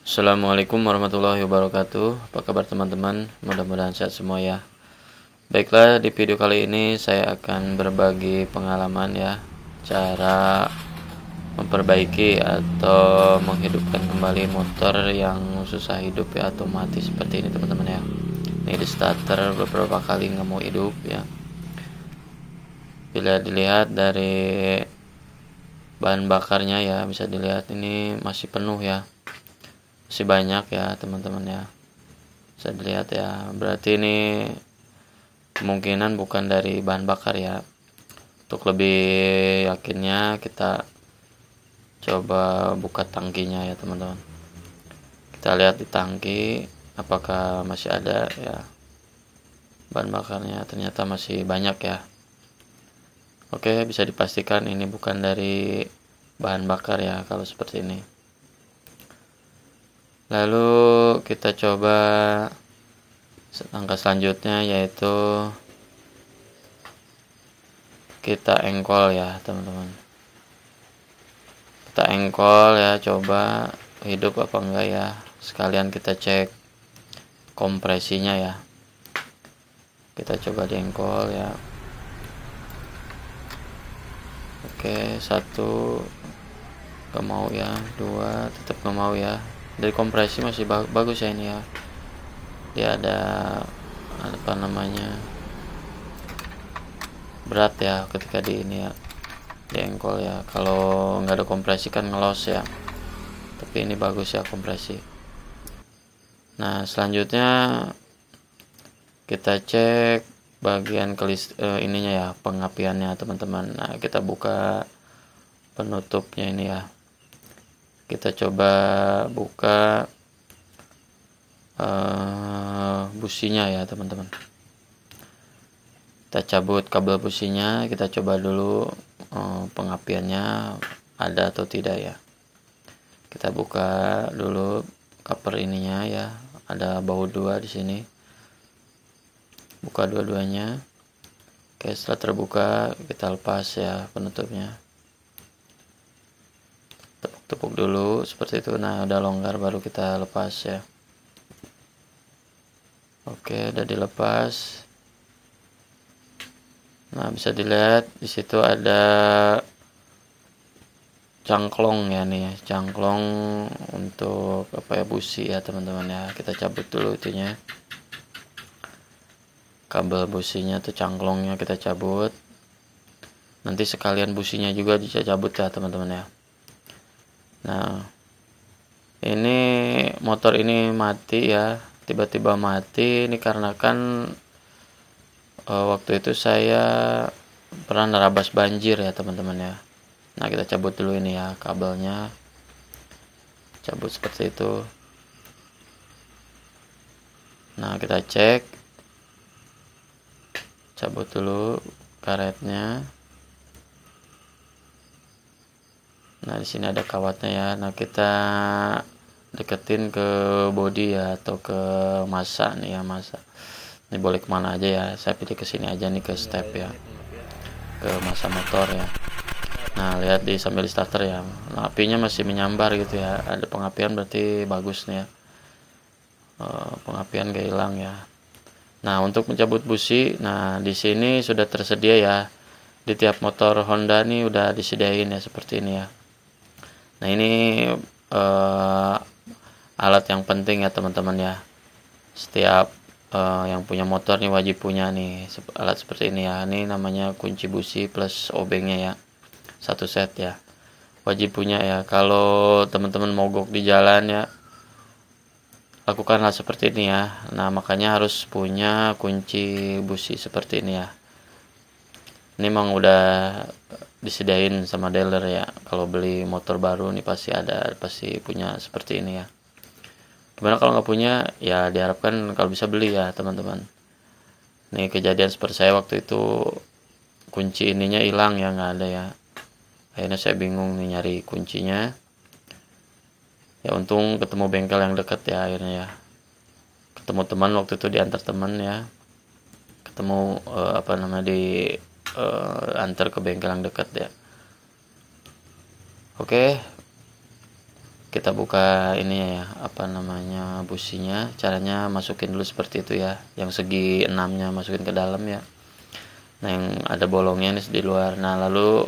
Assalamualaikum warahmatullahi wabarakatuh. Apa kabar teman-teman? Mudah-mudahan sehat semua ya. Baiklah, di video kali ini saya akan berbagi pengalaman ya, cara memperbaiki atau menghidupkan kembali motor yang susah hidup ya, atau mati seperti ini teman-teman ya. Ini di starter beberapa kali nggak mau hidup ya. Bila dilihat dari bahan bakarnya ya, bisa dilihat ini masih penuh ya, masih banyak ya teman-teman ya. Bisa dilihat ya, berarti ini kemungkinan bukan dari bahan bakar ya. Untuk lebih yakinnya kita coba buka tangkinya ya teman-teman. Kita lihat di tangki apakah masih ada ya bahan bakarnya. Ternyata masih banyak ya. Oke, bisa dipastikan ini bukan dari bahan bakar ya kalau seperti ini. Lalu kita coba langkah selanjutnya, yaitu kita engkol ya teman-teman. Kita engkol ya, coba hidup apa enggak ya. Sekalian kita cek kompresinya ya. Kita coba diengkol ya. Oke, 1 gak mau ya, 2 tetap gak mau ya. Dari kompresi masih bagus ya ini ya. Dia ada apa namanya, berat ya ketika di ini ya, diengkol ya. Kalau nggak ada kompresi kan ngelos ya, tapi ini bagus ya kompresi. Nah selanjutnya kita cek bagian ininya ya, pengapiannya teman-teman. Nah kita buka penutupnya ini ya, kita coba buka businya ya teman-teman. Kita cabut kabel businya, kita coba dulu pengapiannya ada atau tidak ya. Kita buka dulu cover ininya ya, ada baut 2 di sini. Buka dua-duanya. Oke, setelah terbuka kita lepas ya penutupnya. Tepuk dulu seperti itu. Nah udah longgar baru kita lepas ya. Oke, udah dilepas. Nah bisa dilihat di situ ada cangklong ya nih ya, cangklong untuk apa ya, busi ya teman-teman ya. Kita cabut dulu itunya, kabel businya tuh, cangklongnya kita cabut. Nanti sekalian businya juga bisa cabut ya teman-teman ya. Nah ini motor ini mati ya, tiba-tiba mati. Ini karena kan waktu itu saya pernah nerabas banjir ya teman-teman ya. Nah kita cabut dulu ini ya kabelnya, cabut seperti itu. Nah kita cek, cabut dulu karetnya. Nah di sini ada kawatnya ya. Nah kita deketin ke bodi ya, atau ke masa nih ya, masa. Ini boleh kemana aja ya, saya pilih ke sini aja nih, ke step ya, ke masa motor ya. Nah lihat di sambil starter ya, nah, apinya masih menyambar gitu ya, ada pengapian, berarti bagus nih ya. Pengapian gak hilang ya. Nah untuk mencabut busi, nah di sini sudah tersedia ya, di tiap motor Honda nih udah disediain ya seperti ini ya. Nah ini alat yang penting ya teman-teman ya. Setiap yang punya motor nih wajib punya nih alat seperti ini ya. Ini namanya kunci busi plus obengnya ya, 1 set ya, wajib punya ya. Kalau teman-teman mogok di jalan ya, lakukanlah seperti ini ya. Nah makanya harus punya kunci busi seperti ini ya. Ini memang udah disediain sama dealer ya. Kalau beli motor baru nih pasti punya seperti ini ya. Gimana kalau nggak punya ya, diharapkan kalau bisa beli ya teman-teman. Nih kejadian seperti saya waktu itu, kunci ininya hilang ya, nggak ada ya. Akhirnya saya bingung nih nyari kuncinya ya. Untung ketemu bengkel yang dekat ya akhirnya ya. Ketemu teman waktu itu, diantar teman ya. Ketemu antar ke bengkel yang dekat ya. Oke, kita buka ini ya, apa namanya, businya. Caranya masukin dulu seperti itu ya, yang segi 6-nya masukin ke dalam ya. Nah, yang ada bolongnya ini di luar. Nah, lalu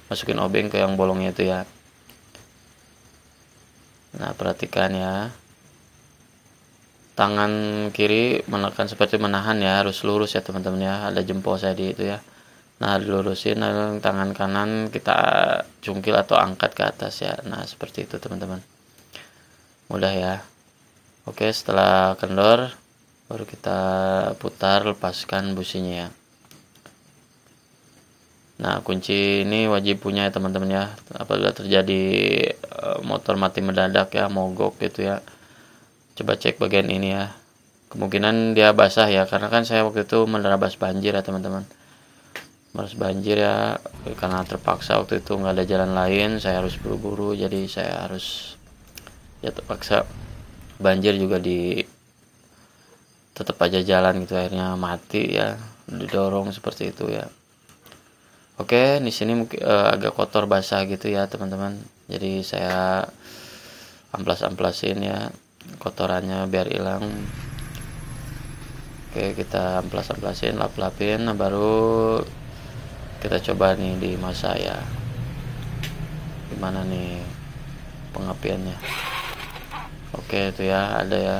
masukin obeng ke yang bolongnya itu ya. Nah, perhatikan ya, tangan kiri menekan seperti menahan ya, harus lurus ya teman-teman ya, ada jempol saya di itu ya. Nah, dilurusin, lalu tangan kanan kita cungkil atau angkat ke atas ya. Nah, seperti itu teman-teman, mudah ya. Oke, setelah kendor baru kita putar, lepaskan businya ya. Nah, kunci ini wajib punya ya teman-teman ya, apabila terjadi motor mati mendadak ya, mogok gitu ya, coba cek bagian ini ya. Kemungkinan dia basah ya, karena kan saya waktu itu menerabas banjir ya teman-teman, harus banjir ya, karena terpaksa waktu itu nggak ada jalan lain, saya harus buru-buru, jadi saya harus ya terpaksa banjir juga tetap aja jalan gitu, akhirnya mati ya, didorong seperti itu ya. Oke, di sini agak kotor basah gitu ya teman-teman, jadi saya amplas-amplasin ya kotorannya biar hilang. Oke, kita amplas-amplasin, lap-lapin. Nah, baru kita coba nih di masa ya, gimana nih pengapiannya. Oke, itu ya, ada ya,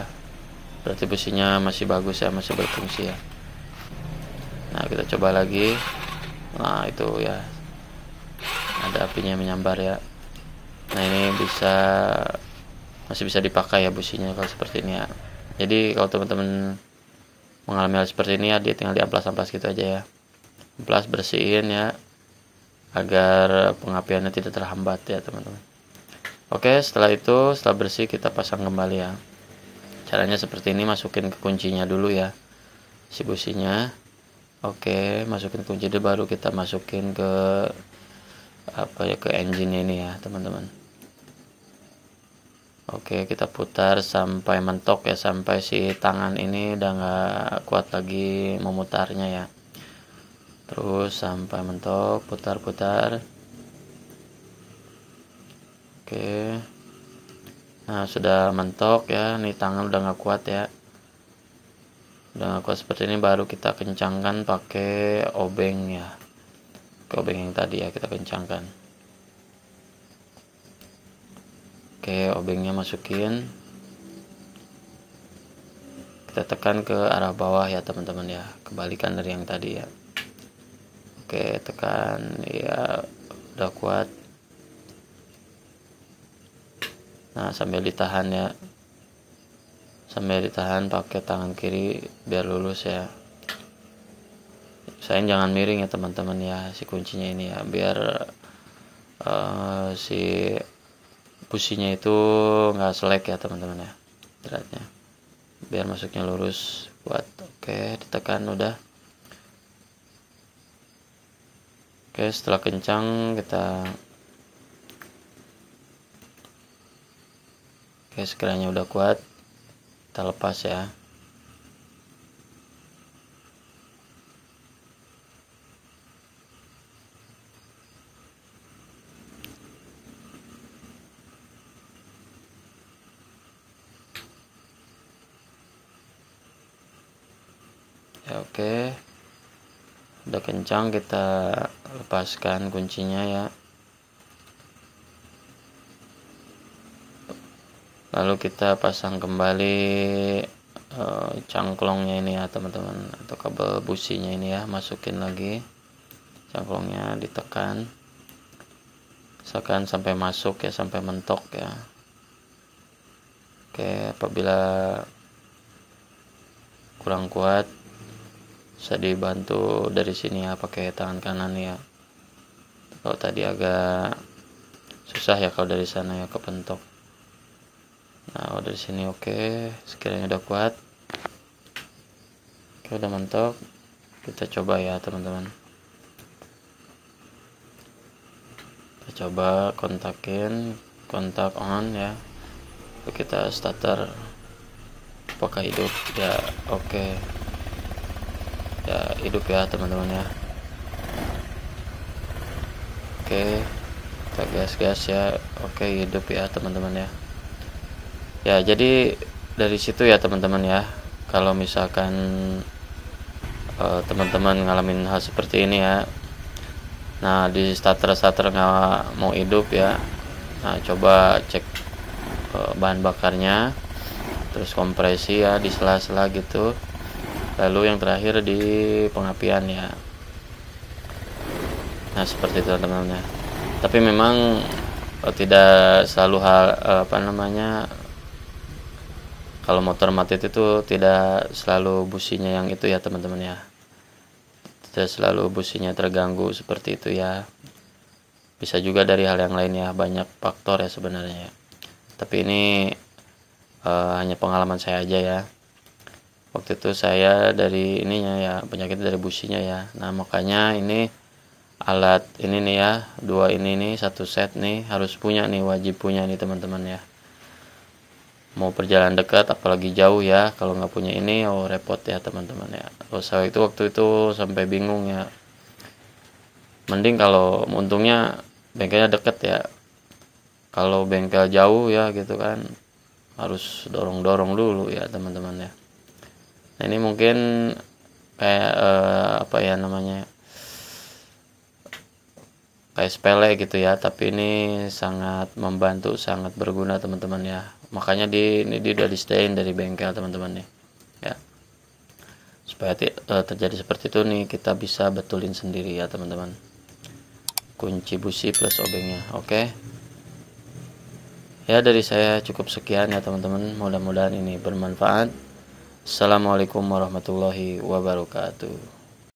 berarti businya masih bagus ya, masih berfungsi ya. Nah, kita coba lagi. Nah, itu ya, ada apinya menyambar ya. Nah, ini masih bisa dipakai ya businya kalau seperti ini ya. Jadi kalau teman-teman mengalami hal seperti ini ya, dia tinggal diamplas-amplas gitu aja ya, amplas, bersihin ya, agar pengapiannya tidak terhambat ya teman-teman. Oke, setelah bersih kita pasang kembali ya. Caranya seperti ini, masukin ke kuncinya dulu ya, si businya. Oke, masukin kunci dulu, baru kita masukin ke ke engine ini ya teman-teman. Oke, kita putar sampai mentok ya, sampai si tangan ini udah nggak kuat lagi memutarnya ya. Terus sampai mentok, putar-putar. Oke, nah sudah mentok ya, nih tangan udah nggak kuat ya, udah nggak kuat seperti ini, baru kita kencangkan pakai obeng ya, ke obeng yang tadi ya kita kencangkan. Oke, obengnya masukin, kita tekan ke arah bawah ya teman-teman ya, kebalikan dari yang tadi ya. Oke, tekan ya, udah kuat. Nah, sambil ditahan ya, pakai tangan kiri biar lulus ya. Saya jangan miring ya teman-teman ya, si kuncinya ini ya, biar si businya itu nggak selek ya teman-teman ya, beratnya biar masuknya lurus, buat. Oke, ditekan udah. Oke, setelah kencang sekiranya udah kuat, kita lepas ya. Ya, oke, udah kencang, kita lepaskan kuncinya ya. Lalu kita pasang kembali cangklongnya ini ya teman-teman, atau kabel businya ini ya, masukin lagi cangklongnya, ditekan sampai masuk ya, sampai mentok ya. Oke, apabila kurang kuat bisa dibantu dari sini ya, pakai tangan kanan ya. Kalau tadi agak susah ya kalau dari sana ya, kepentok. Nah, dari sini oke, sekiranya udah kuat. Oke, udah mentok. Kita coba ya teman-teman. Kita coba kontak on ya. Lalu kita starter, apakah hidup ya. Oke ya, hidup ya teman-teman ya. Oke, kita gas ya. Oke, hidup ya teman-teman ya. Ya, jadi dari situ ya teman-teman ya, kalau misalkan teman-teman ngalamin hal seperti ini ya, nah di starter nggak mau hidup ya, nah coba cek bahan bakarnya, terus kompresi ya di sela-sela gitu, lalu yang terakhir di pengapian ya. Nah seperti itu teman-teman ya. Tapi memang tidak selalu hal kalau motor mati itu tidak selalu businya yang itu ya teman-teman ya, tidak selalu businya terganggu seperti itu ya, bisa juga dari hal yang lain ya, banyak faktor ya sebenarnya ya. Tapi ini hanya pengalaman saya aja ya. Waktu itu saya dari ininya ya, penyakit dari businya ya. Nah makanya ini alat ini nih ya, dua ini nih, satu set nih harus punya nih, wajib punya nih teman-teman ya. Mau perjalanan dekat apalagi jauh ya, kalau nggak punya ini repot ya teman-teman ya. Kalau saya itu waktu itu sampai bingung ya, mending kalau untungnya bengkelnya deket ya, kalau bengkel jauh ya gitu kan harus dorong dulu ya teman-teman ya. Nah ini mungkin kayak kayak sepele gitu ya, tapi ini sangat membantu, sangat berguna teman-teman ya. Makanya ini udah disediain dari bengkel teman-teman nih ya, supaya terjadi seperti itu nih, kita bisa betulin sendiri ya teman-teman, kunci busi plus obengnya. Oke ya, dari saya cukup sekian ya teman-teman, mudah-mudahan ini bermanfaat. Assalamualaikum warahmatullahi wabarakatuh.